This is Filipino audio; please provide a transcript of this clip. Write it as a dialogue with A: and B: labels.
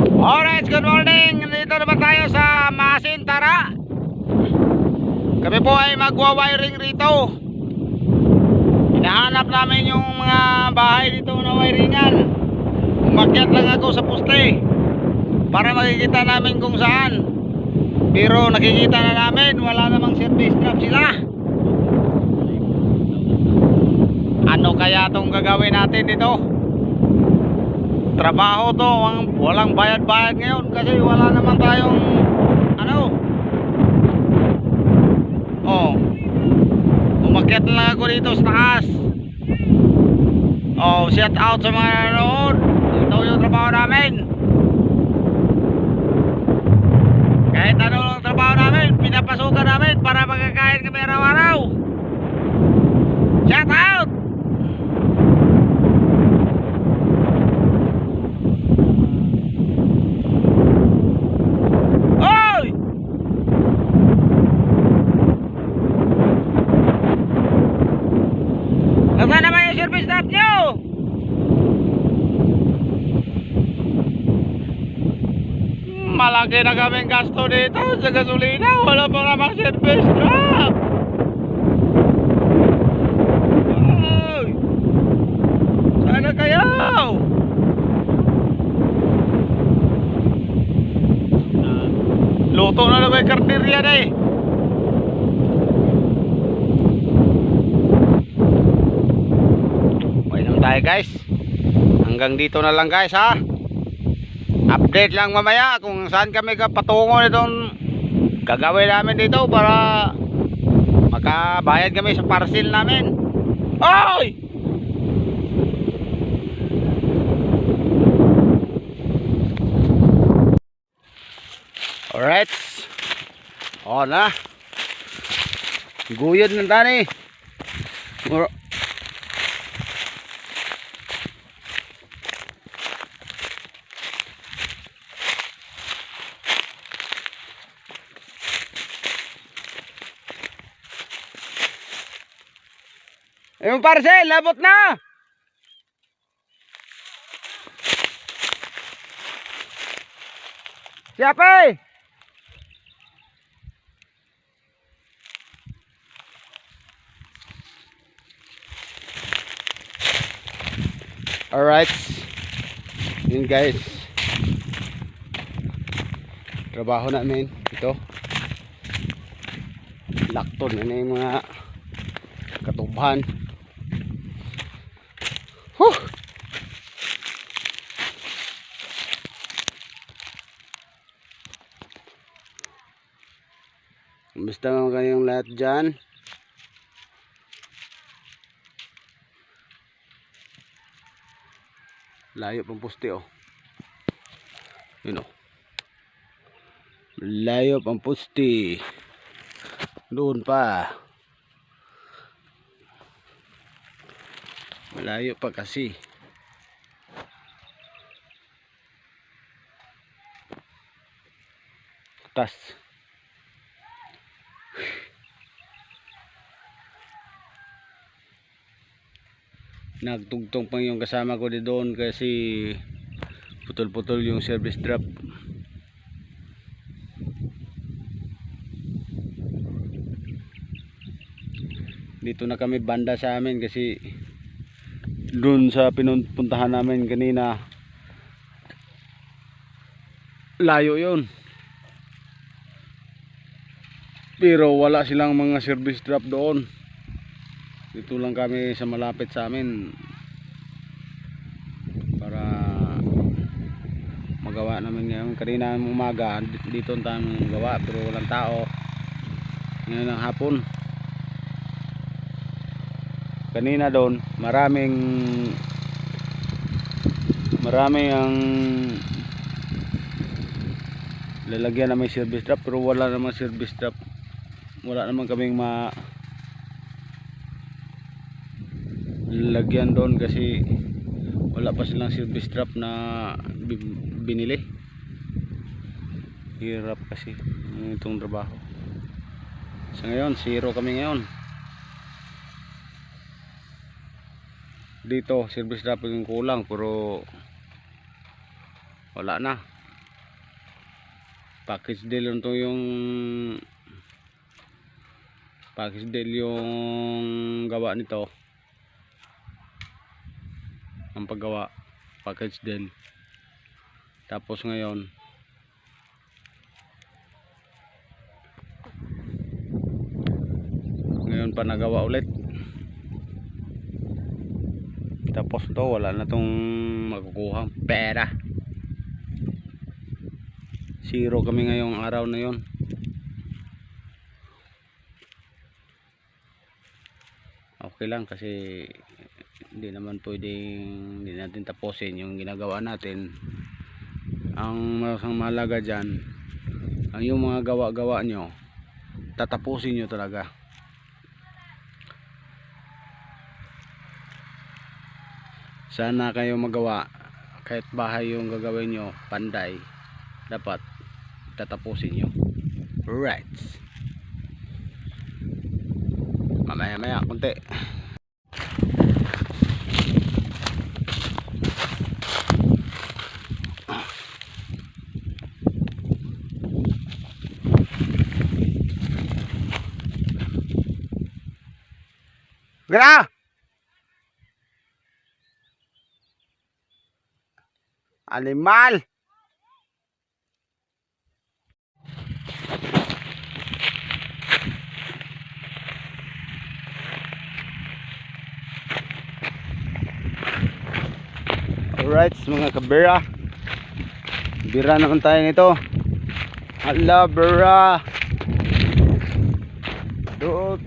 A: Alright, good morning. Nandito naman tayo sa Masin, Tara. Kami po ay magwa-wiring rito. Hinahanap namin yung mga bahay dito na wiringan. Umakyat lang ako sa poste para makikita namin kung saan. Pero nakikita na namin, wala namang service trap sila. Ano kaya tong gagawin natin dito? Trabaho to, walang bayad-bayad ngayon kasi wala naman tayong umakyat lang ako dito sa taas. Shout out sa mga nanonood. Ito yung trabaho namin. Kahit ano lang trabaho namin, pinapasukan namin para magkakain kami araw-araw. Shout out. Nasaan naman yung service staff nyo? Malaki na kaming gasto dito sa gasolina. Wala pa namang service staff. Ay, sana kayo? Luto na naman yung karterya na eh. Tayo guys, hanggang dito na lang guys ha. Update lang mamaya kung saan kami patungo nitong gagawin namin dito para makabayad kami sa parcel namin. Oy! Alright, na guyod na tani. Yung parcel, labot na. Siapa? Alright. Yun guys. Trabaho namin ito. Lakton na yung mga katubhan. Basta naman kayong lahat dyan. Layo pang poste oh. Yun oh. Layo pang poste. Doon pa. Malayo pa kasi. Tas. Nagtugtong pang yung kasama ko di doon kasi putol-putol yung service drop. Dito na kami banda sa amin kasi doon sa pinuntahan namin kanina layo yun, pero wala silang mga service drop doon. Dito lang kami sa malapit sa amin para magawa namin ngayon. Kanina umaga dito ang tamang gawa pero walang tao. Ngayon ang hapon. Kanina doon maraming ang lalagyan na may service trap pero wala namang service trap. Wala naman kaming lagyan doon kasi wala pa silang service trap na binili. Hirap kasi itong trabaho. So ngayon, zero kami ngayon. Dito service trap yung kulang pero wala na. package deal lang to yung package deal yung gawa nito, ang paggawa package deal. Tapos ngayon pa nagawa ulit. Tapos to wala na tong makukuhang pera, zero kami ngayong araw na yon. Okay lang kasi hindi naman pwedeng hindi natin tapusin yung ginagawa natin. Ang mahalaga dyan ang yung mga gawa-gawa nyo tatapusin nyo talaga. Sana kayo magawa, kahit bahay yung gagawin nyo panday, dapat tatapusin nyo. Right, mamaya konti. Gra! Animal! Alright mga kabera, bira naman tayo nito. Hala bera, doon